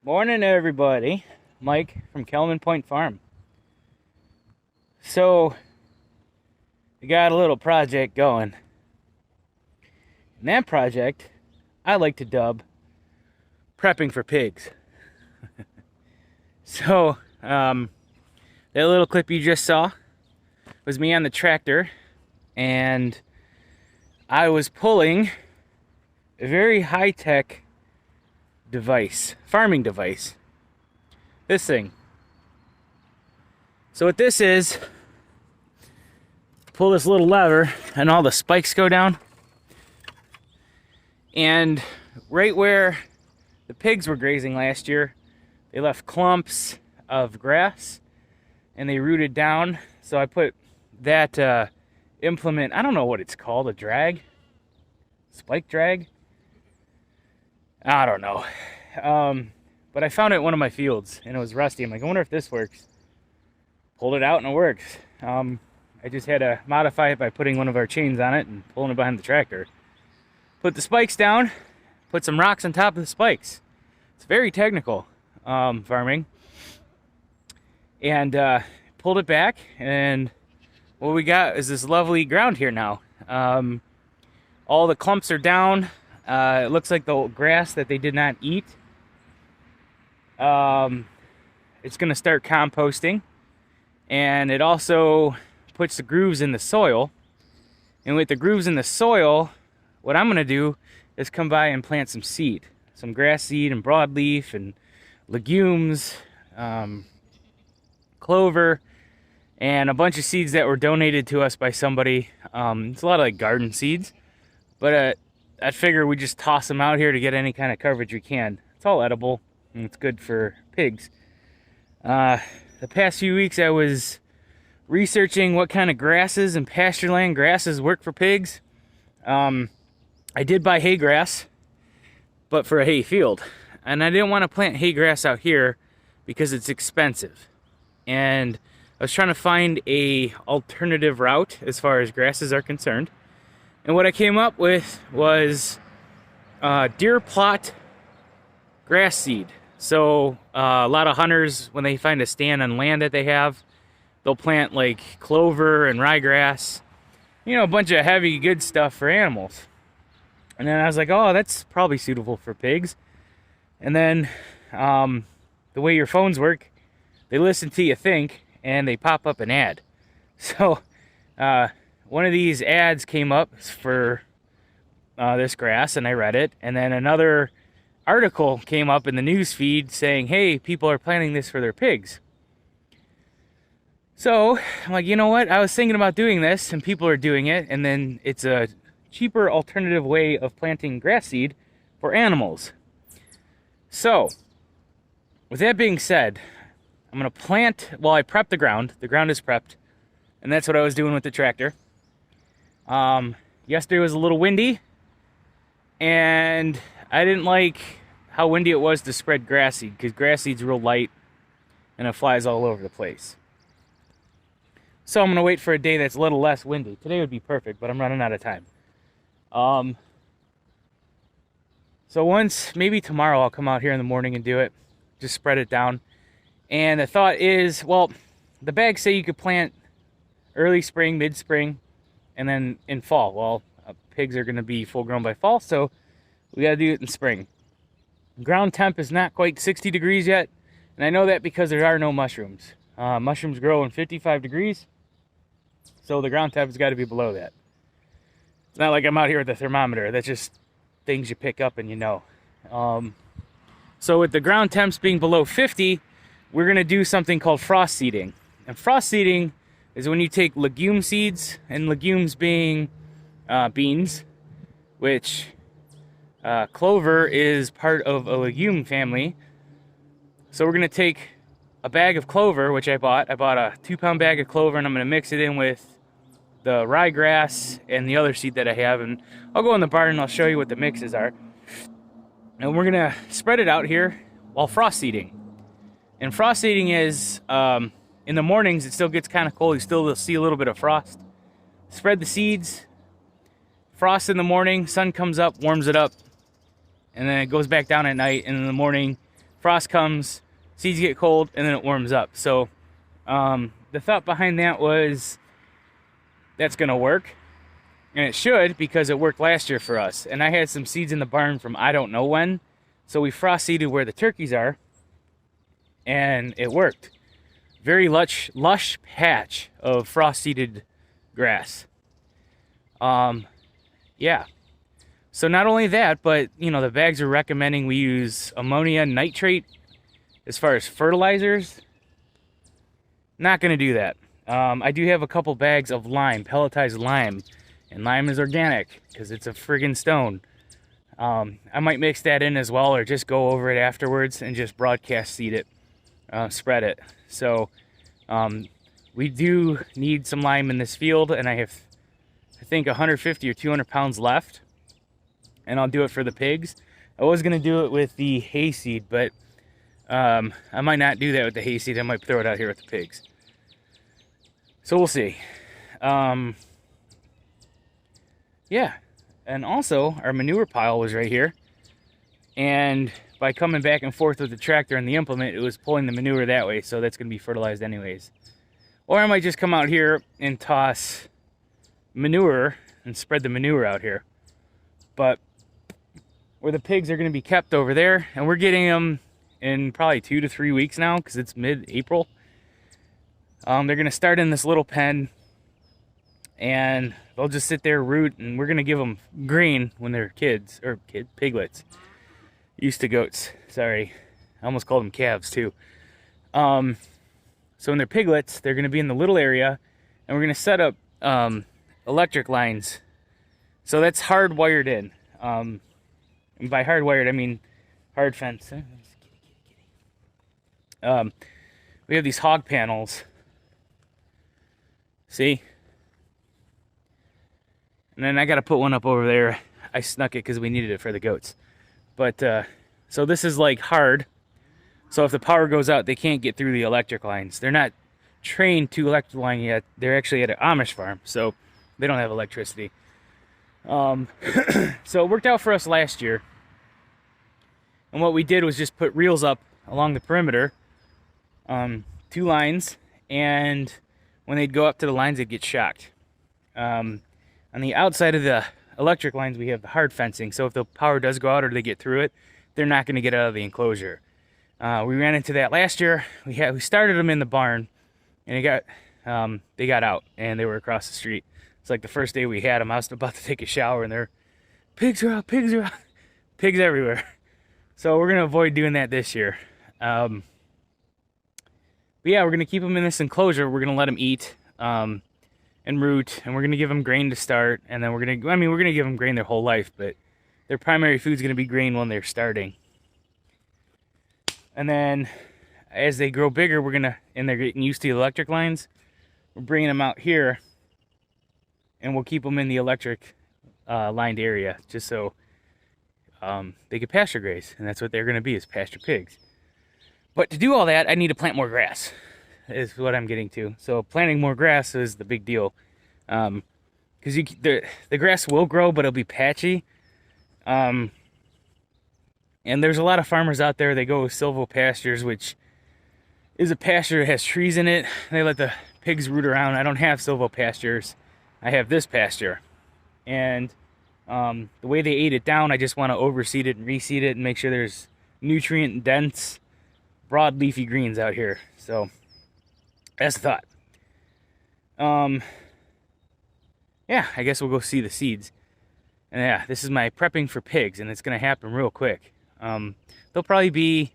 Morning, everybody. Mike from Kelman Point Farm. So, we got a little project going. And that project, I like to dub prepping for pigs. So, that little clip you just saw was me on the tractor, and I was pulling a very high-tech device, farming device. This thing. So what this is, pull this little lever and all the spikes go down. And right where the pigs were grazing last year, they left clumps of grass and they rooted down. So I put that implement, I don't know what it's called, a drag? Spike drag? I don't know. But I found it in one of my fields and it was rusty. I'm like, I wonder if this works. Pulled it out and it works. I just had to modify it by putting one of our chains on it and pulling it behind the tractor. Put the spikes down, put some rocks on top of the spikes. It's very technical farming. And pulled it back, and what we got is this lovely ground here now. All the clumps are down. It looks like the grass that they did not eat. It's going to start composting, and it also puts the grooves in the soil. And with the grooves in the soil, what I'm going to do is come by and plant some seed, some grass seed and broadleaf and legumes, clover, and a bunch of seeds that were donated to us by somebody. It's a lot of like garden seeds, but I figure we just toss them out here to get any kind of coverage we can. It's all edible and it's good for pigs. The past few weeks I was researching what kind of grasses and pasture land grasses work for pigs. I did buy hay grass, but for a hay field. And I didn't want to plant hay grass out here because it's expensive. And I was trying to find a alternative route as far as grasses are concerned. And what I came up with was deer plot grass seed. So a lot of hunters, when they find a stand on land that they have, they'll plant like clover and ryegrass, you know, a bunch of heavy good stuff for animals. And then I was like, oh, that's probably suitable for pigs. And then the way your phones work, they listen to you think and they pop up an ad. So one of these ads came up for this grass, and I read it. And then another article came up in the news feed saying, hey, people are planting this for their pigs. So I'm like, you know what? I was thinking about doing this, and people are doing it, and then it's a cheaper alternative way of planting grass seed for animals. So, with that being said, I'm going to plant, well, I prepped the ground. The ground is prepped, and that's what I was doing with the tractor. Yesterday was a little windy, and I didn't like how windy it was to spread grass seed, because grass seed's real light, and it flies all over the place. So I'm going to wait for a day that's a little less windy. Today would be perfect, but I'm running out of time. So once, maybe tomorrow, I'll come out here in the morning and do it. Just spread it down. And the thought is, well, the bags say you could plant early spring, mid-spring, and then in fall. Well, pigs are going to be full grown by fall, so we got to do it in spring. Ground temp is not quite 60 degrees yet, and I know that because there are no mushrooms. Mushrooms grow in 55 degrees, so the ground temp has got to be below that. It's not like I'm out here with a thermometer. That's just things you pick up and you know. So with the ground temps being below 50, we're going to do something called frost seeding. And frost seeding is when you take legume seeds, and legumes being beans, which clover is part of a legume family. So we're going to take a bag of clover, which I bought. I bought a 2-pound bag of clover, and I'm going to mix it in with the ryegrass and the other seed that I have. And I'll go in the barn and I'll show you what the mixes are. And we're going to spread it out here while frost seeding. And frost seeding is, in the mornings, it still gets kind of cold. You still will see a little bit of frost. Spread the seeds, frost in the morning, sun comes up, warms it up, and then it goes back down at night. And in the morning, frost comes, seeds get cold, and then it warms up. So the thought behind that was that's gonna work, and it should, because it worked last year for us. And I had some seeds in the barn from I don't know when, so we frost seeded where the turkeys are, and it worked. Very lush patch of frost seeded grass. Yeah. So not only that, but you know, the bags are recommending we use ammonia nitrate as far as fertilizers. Not gonna do that. I do have a couple bags of lime, pelletized lime, and lime is organic because it's a friggin' stone. I might mix that in as well, or just go over it afterwards and just broadcast seed it, spread it. So we do need some lime in this field, and I have, I think, 150 or 200 pounds left, and I'll do it for the pigs. I was gonna do it with the hayseed, but I might not do that with the hayseed. I might throw it out here with the pigs. So we'll see. Yeah, and also our manure pile was right here, and by coming back and forth with the tractor and the implement, it was pulling the manure that way, so that's gonna be fertilized anyways. Or I might just come out here and toss manure and spread the manure out here. But where the pigs are gonna be kept over there, and we're getting them in probably 2 to 3 weeks now, because it's mid-April. They're gonna start in this little pen, and they'll just sit there, root, and we're gonna give them grain when they're kids, or piglets. Used to goats, sorry. I almost called them calves too. So when they're piglets, they're gonna be in the little area, and we're gonna set up electric lines. So that's hardwired in. And by hardwired, I mean hard fence. We have these hog panels. See? And then I got to put one up over there. I snuck it because we needed it for the goats. But, so this is like hard. So if the power goes out, they can't get through the electric lines. They're not trained to electric line yet. They're actually at an Amish farm, so they don't have electricity. So it worked out for us last year. And what we did was just put reels up along the perimeter, 2 lines, and when they'd go up to the lines, they'd get shocked. On the outside of the electric lines, we have the hard fencing, so if the power does go out or they get through it, they're not going to get out of the enclosure. We ran into that last year. We started them in the barn, and they got out, and they were across the street. It's like the first day we had them, I was about to take a shower, and they're, pigs are out, pigs are out, pigs everywhere. So we're going to avoid doing that this year. But yeah, we're going to keep them in this enclosure. We're going to let them eat and root, and we're going to give them grain to start, and then we're going to give them grain their whole life, but their primary food is going to be grain when they're starting. And then as they grow bigger, and they're getting used to the electric lines, we're bringing them out here, and we'll keep them in the electric lined area, just so they could pasture graze, and that's what they're going to be, is pasture pigs. But to do all that, I need to plant more grass, is what I'm getting to. So planting more grass is the big deal. Because the grass will grow, but it'll be patchy. And there's a lot of farmers out there, they go with silvopastures, which is a pasture that has trees in it. They let the pigs root around. I don't have silvopastures. I have this pasture. And the way they ate it down, I just want to overseed it and reseed it and make sure there's nutrient dense, broad leafy greens out here. So that's the thought. Yeah, I guess we'll go see the seeds. And yeah, this is my prepping for pigs, and it's gonna happen real quick. They'll probably be,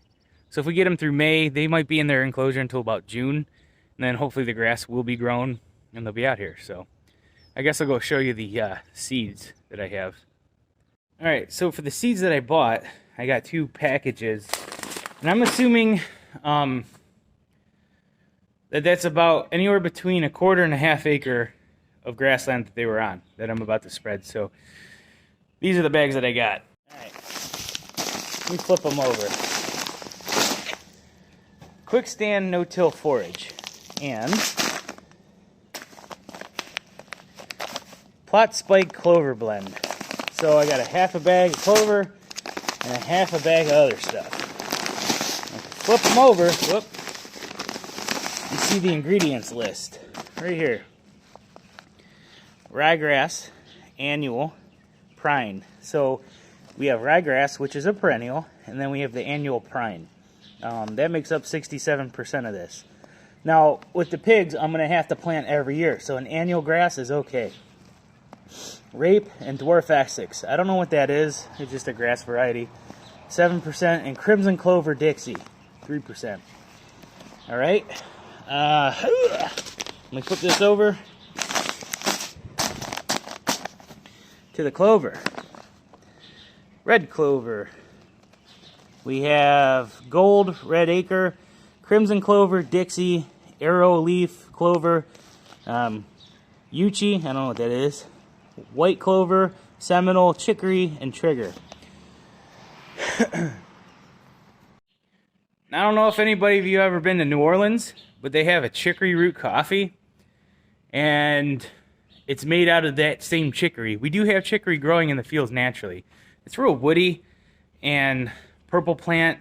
so if we get them through May, they might be in their enclosure until about June, and then hopefully the grass will be grown and they'll be out here. So I guess I'll go show you the seeds that I have. All right, so for the seeds that I bought, I got 2 packages. And I'm assuming that's about anywhere between 1/4 and 1/2 acre of grassland that they were on, that I'm about to spread. So these are the bags that I got. All right, let me flip them over. Quick stand no-till forage, and plot spike clover blend. So I got 1/2 bag of clover and 1/2 bag of other stuff. flip them over, whoop, you see the ingredients list right here. Ryegrass annual prine. So we have ryegrass, which is a perennial, and then we have the annual prine. That makes up 67% of this. Now, with the pigs, I'm going to have to plant every year, so an annual grass is okay. Rape and dwarf Essex. I don't know what that is. It's just a grass variety. 7%, and crimson clover Dixie, 3%. All right. Let me flip this over to the clover. Red clover. We have gold, red acre, crimson clover, Dixie, arrow leaf clover, Uchi, I don't know what that is, white clover, Seminole, chicory, and trigger. I don't know if anybody of you ever been to New Orleans, but they have a chicory root coffee, and it's made out of that same chicory. We do have chicory growing in the fields naturally. It's real woody and purple plant,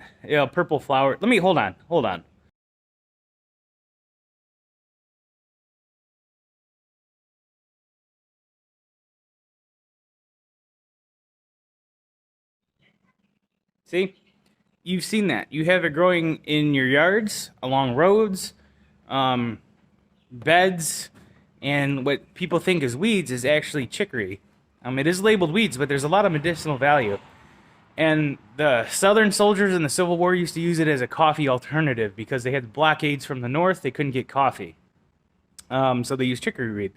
purple flower. Hold on. See? You've seen that. You have it growing in your yards, along roads, beds, and what people think is weeds is actually chicory. It is labeled weeds, but there's a lot of medicinal value. And the Southern soldiers in the Civil War used to use it as a coffee alternative because they had blockades from the north. They couldn't get coffee. So they used chicory weed.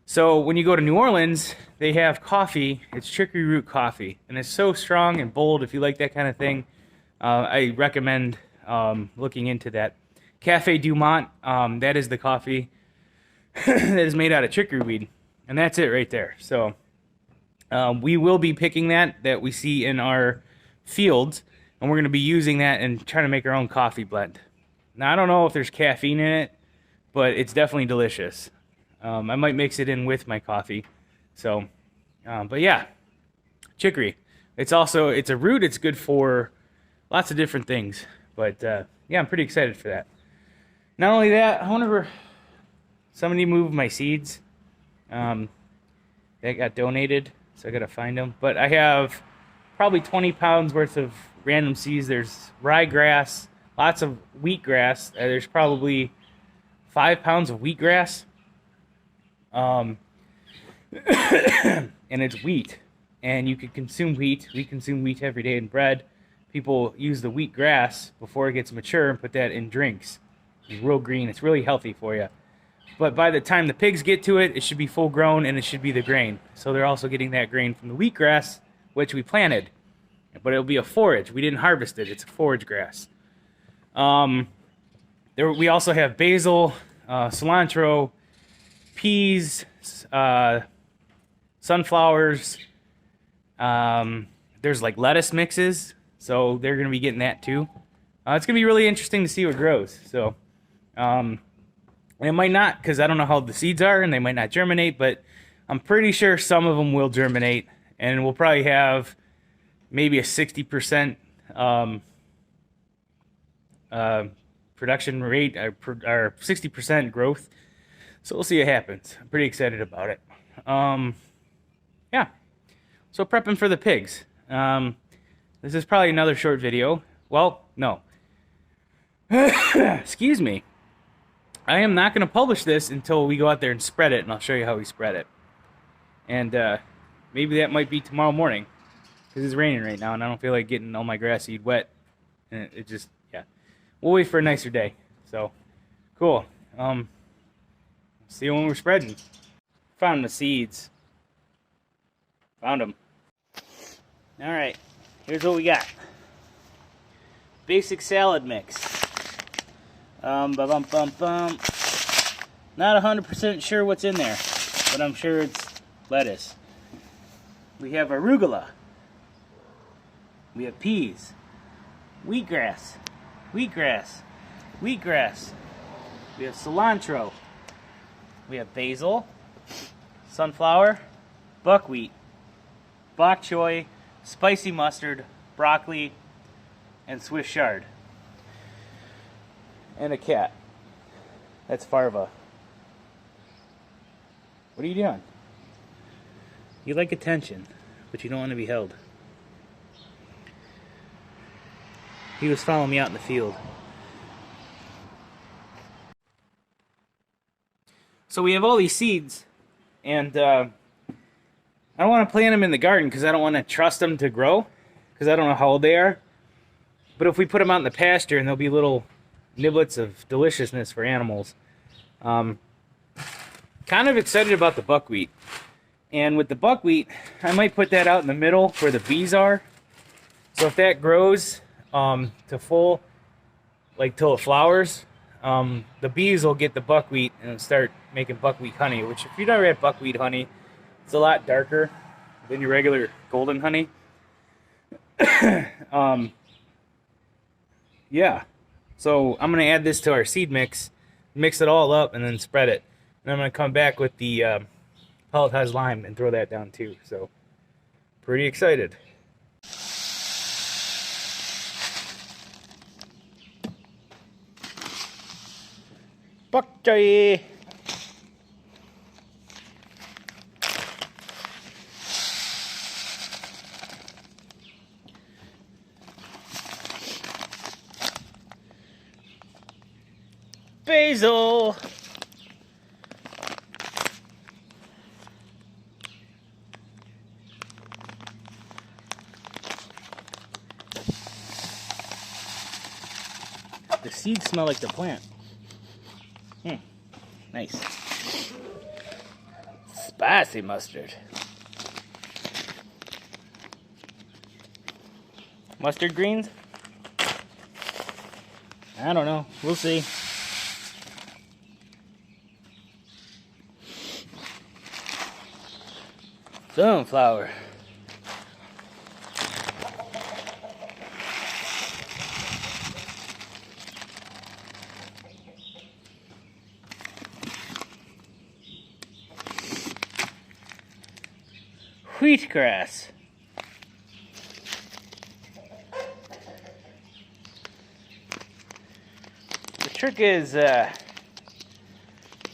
So when you go to New Orleans, they have coffee. It's chicory root coffee. And it's so strong and bold. If you like that kind of thing, I recommend looking into that. Cafe Du Monde, that is the coffee that is made out of chicory weed. And that's it right there. So we will be picking that we see in our fields, and we're going to be using that and trying to make our own coffee blend. Now, I don't know if there's caffeine in it, but it's definitely delicious. I might mix it in with my coffee. So, but yeah, chicory. It's a root. It's good for lots of different things. But yeah, I'm pretty excited for that. Not only that, I wonder if somebody moved my seeds. That got donated, so I gotta find them. But I have probably 20 pounds worth of random seeds. There's ryegrass, lots of wheatgrass. There's probably 5 pounds of wheatgrass. And it's wheat. And you could consume wheat. We consume wheat every day in bread. People use the wheatgrass before it gets mature and put that in drinks. It's real green. It's really healthy for you. But by the time the pigs get to it, it should be full grown and it should be the grain. So they're also getting that grain from the wheatgrass, which we planted. But it'll be a forage. We didn't harvest it. It's a forage grass. We also have basil, cilantro, peas, sunflowers. There's like lettuce mixes. So they're going to be getting that too. It's going to be really interesting to see what grows. So, and it might not, because I don't know how the seeds are, and they might not germinate, but I'm pretty sure some of them will germinate, and we'll probably have maybe a 60% production rate, or 60% growth. So we'll see what happens. I'm pretty excited about it. Yeah. So prepping for the pigs. This is probably another short video. Well, no. Excuse me. I am not going to publish this until we go out there and spread it, and I'll show you how we spread it. And maybe that might be tomorrow morning, because it's raining right now, and I don't feel like getting all my grass seed wet. And it just, yeah. We'll wait for a nicer day. So, cool. See you when we're spreading. Found the seeds. Found them. All right. Here's what we got. Basic salad mix. Not 100% sure what's in there, but I'm sure it's lettuce. We have arugula. We have peas. Wheatgrass. Wheatgrass. Wheatgrass. We have cilantro. We have basil. Sunflower. Buckwheat. Bok choy. Spicy mustard. Broccoli. And Swiss chard. and a cat. That's Farva. What are you doing? You like attention, but you don't want to be held. He was following me out in the field. So we have all these seeds, and I don't want to plant them in the garden because I don't want to trust them to grow, because I don't know how old they are. But if we put them out in the pasture, and they'll be little niblets of deliciousness for animals. Kind of excited about the buckwheat. And with the buckwheat, I might put that out in the middle where the bees are. So if that grows to full, like till it flowers, the bees will get the buckwheat and start making buckwheat honey, which if you've never had buckwheat honey, it's a lot darker than your regular golden honey. Yeah, so I'm going to add this to our seed mix, mix it all up, and then spread it. And I'm going to come back with the pelletized lime and throw that down too. So, pretty excited. Bok choy! Basil! The seeds smell like the plant. Nice. Spicy mustard. Mustard greens? I don't know. We'll see. Sunflower. Wheatgrass. The trick is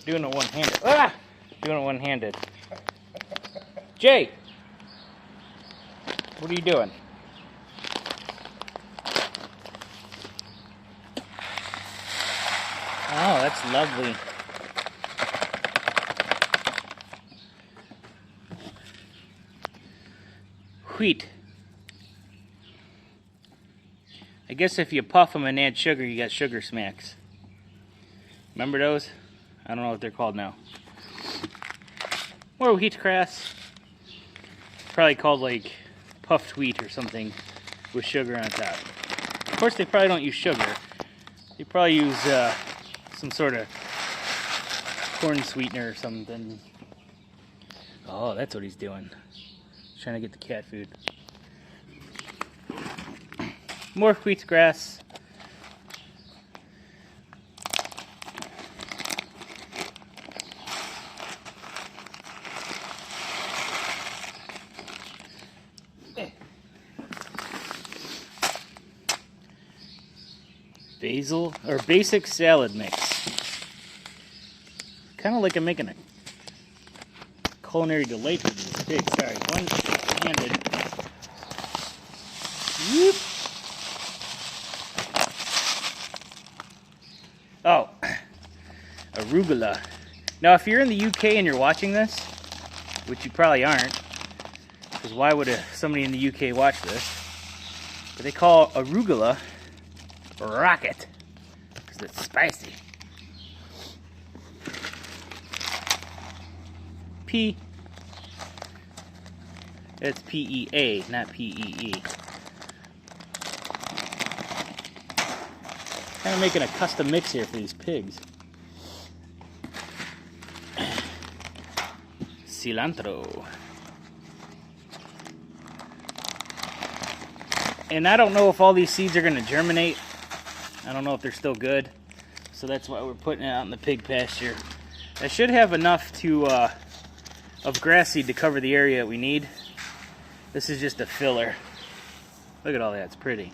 doing it one-handed. Doing it one-handed. Jay, what are you doing? Oh, that's lovely. Wheat. I guess if you puff them and add sugar, you got sugar smacks. Remember those? I don't know what they're called now. Or wheatgrass. Probably called like puffed wheat or something with sugar on top. Of course, they probably don't use sugar. They probably use some sort of corn sweetener or something. Oh, that's what he's doing. He's trying to get the cat food. More wheatgrass. Basil or basic salad mix. Kind of like I'm making a culinary delight for these pigs. Sorry, one-handed. Whoop. Oh, arugula. Now, if you're in the UK and you're watching this, which you probably aren't, because why would somebody in the UK watch this? But they call arugula rocket, because it's spicy. It's P-E-A, not P-E-E. Kind of making a custom mix here for these pigs. Cilantro. And I don't know if all these seeds are going to germinate. I don't know if they're still good. So that's why we're putting it out in the pig pasture. I should have enough of grass seed to cover the area that we need. This is just a filler. Look at all that, it's pretty.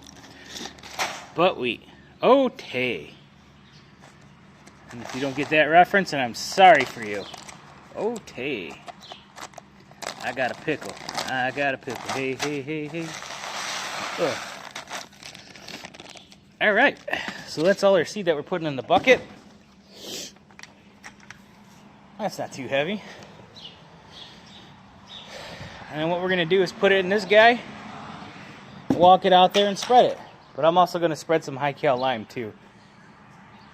Buckwheat. Ote. And if you don't get that reference, then I'm sorry for you. Okay. I got a pickle. I got a pickle. Hey, hey, hey, hey. Ugh. All right. So that's all our seed that we're putting in the bucket. That's not too heavy. And then what we're going to do is put it in this guy, walk it out there and spread it. But I'm also going to spread some high cal lime too.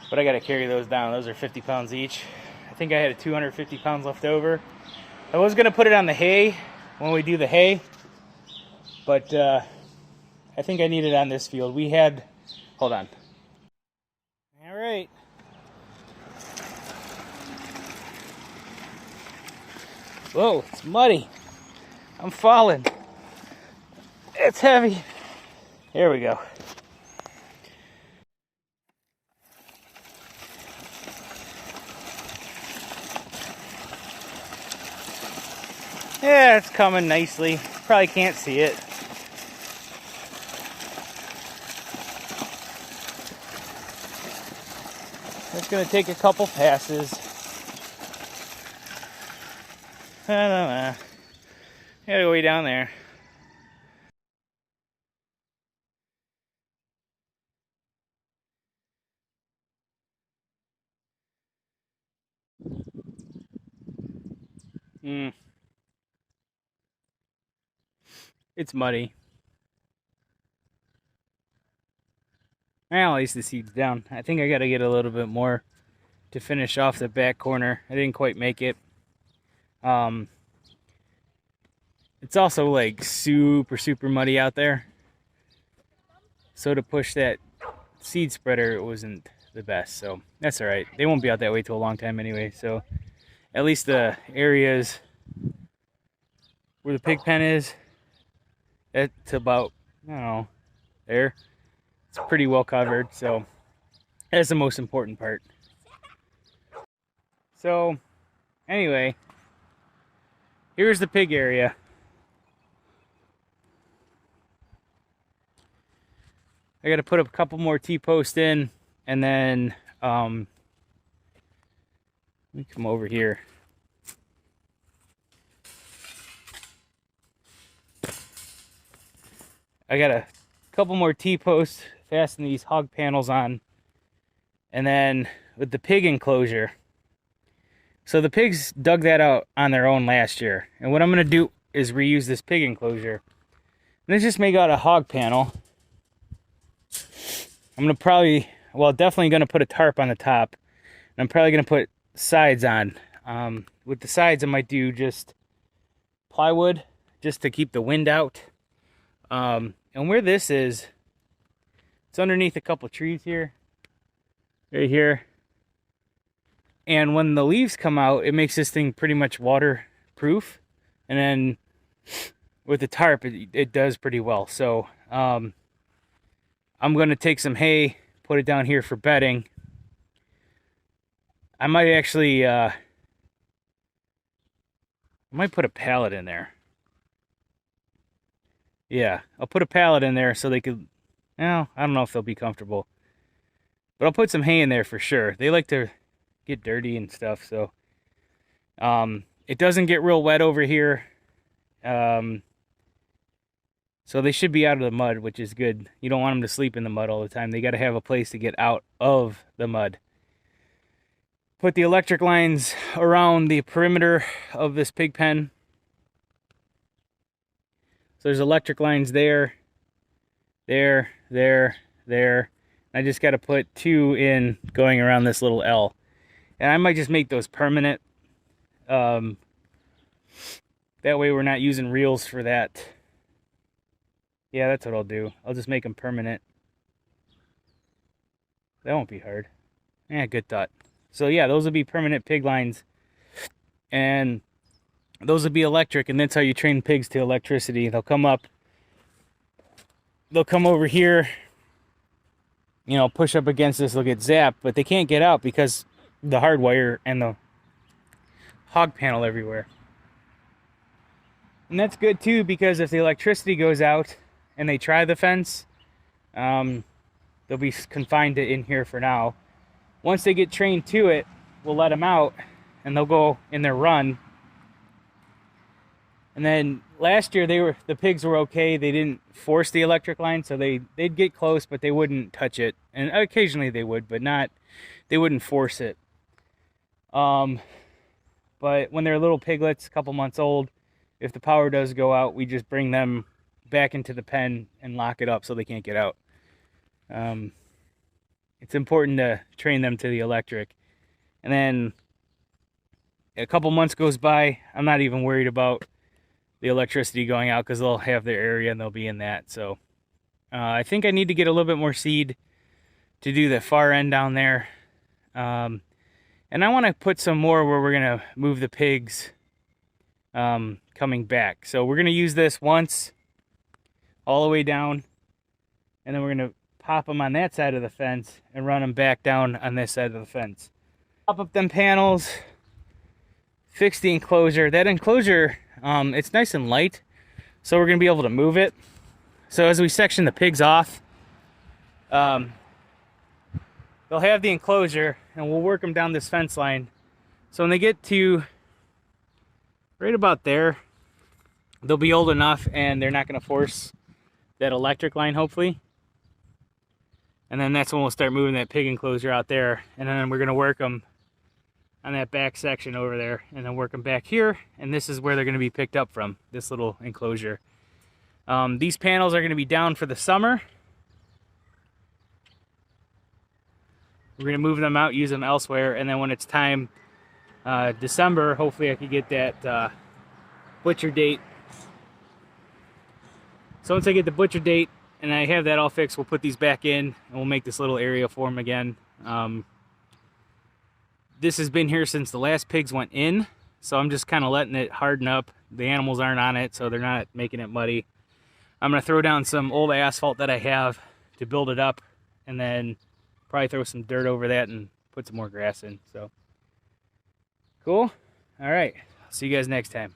But I got to carry those down. Those are 50 pounds each. I think I had 250 pounds left over. I was going to put it on the hay when we do the hay, but I think I need it on this field. We had, hold on. All right. Whoa, it's muddy. I'm falling. It's heavy. Here we go. Yeah, it's coming nicely. Probably can't see it. It's gonna take a couple passes. Gotta go way down there. It's muddy. Well, at least the seed's down. I think I gotta get a little bit more to finish off the back corner. I didn't quite make it. It's also like super muddy out there. So to push that seed spreader, it wasn't the best. So that's all right. They won't be out that way till a long time anyway. So at least the areas where the pig pen is, it's about, I don't know, there. It's pretty well covered, so that's the most important part. So anyway, here's the pig area. I got to put a couple more T-posts in, and then let me come over here. I got a couple more T-posts, fasten these hog panels on, and then with the pig enclosure. So the pigs dug that out on their own last year, and what I'm going to do is reuse this pig enclosure. And let's just make out a hog panel. I'm going to probably, well, definitely going to put a tarp on the top, and I'm probably going to put sides on. With the sides, I might do just plywood, just to keep the wind out. And where this is, it's underneath a couple trees here, right here. And when the leaves come out, it makes this thing pretty much waterproof. And then with the tarp, it does pretty well. So I'm going to take some hay, put it down here for bedding. I might actually, I might put a pallet in there. Yeah, I'll put a pallet in there so they could, well, I don't know if they'll be comfortable. But I'll put some hay in there for sure. They like to get dirty and stuff, so. It doesn't get real wet over here. So they should be out of the mud, which is good. You don't want them to sleep in the mud all the time. They got to have a place to get out of the mud. Put the electric lines around the perimeter of this pig pen. So there's electric lines there, there. I just got to put 2 in going around this little L. And I might just make those permanent. That way we're not using reels for that. Yeah, that's what I'll do. I'll just make them permanent. That won't be hard. Yeah, good thought. So yeah, those will be permanent pig lines. And those will be electric, and that's how you train pigs to electricity. They'll come up. They'll come over here. You know, push up against this, they'll get zapped, but they can't get out because the hard wire and the hog panel everywhere. And that's good too, because if the electricity goes out and they try the fence, they'll be confined to in here for now. once they get trained to it, we'll let them out and they'll go in their run. And then last year the pigs were okay. They didn't force the electric line, so they'd get close, but they wouldn't touch it. And occasionally they would, but they wouldn't force it. But when they're little piglets, a couple months old, if the power does go out, we just bring them back into the pen and lock it up so they can't get out. It's important to train them to the electric. And then a couple months goes by, I'm not even worried about the electricity going out because they'll have their area and they'll be in that. So I think I need to get a little bit more seed to do the far end down there. And I want to put some more where we're going to move the pigs coming back. So we're going to use this once all the way down, and then we're going to pop them on that side of the fence and run them back down on this side of the fence. Pop up them panels, fix the enclosure. That enclosure, it's nice and light, so we're going to be able to move it. So as we section the pigs off, they'll have the enclosure, and we'll work them down this fence line. So when they get to right about there, they'll be old enough and they're not going to force that electric line, hopefully. And then that's when we'll start moving that pig enclosure out there. And then we're going to work them on that back section over there, and then work them back here. And this is where they're going to be picked up from, this little enclosure. These panels are going to be down for the summer. We're going to move them out, use them elsewhere, and then when it's time, December, hopefully I could get that butcher date. So once I get the butcher date and I have that all fixed, we'll put these back in and we'll make this little area for them again. This has been here since the last pigs went in, so I'm just kind of letting it harden up. The animals aren't on it, so they're not making it muddy. I'm going to throw down some old asphalt that I have to build it up, and then probably throw some dirt over that and put some more grass in. So cool. All right, see you guys next time.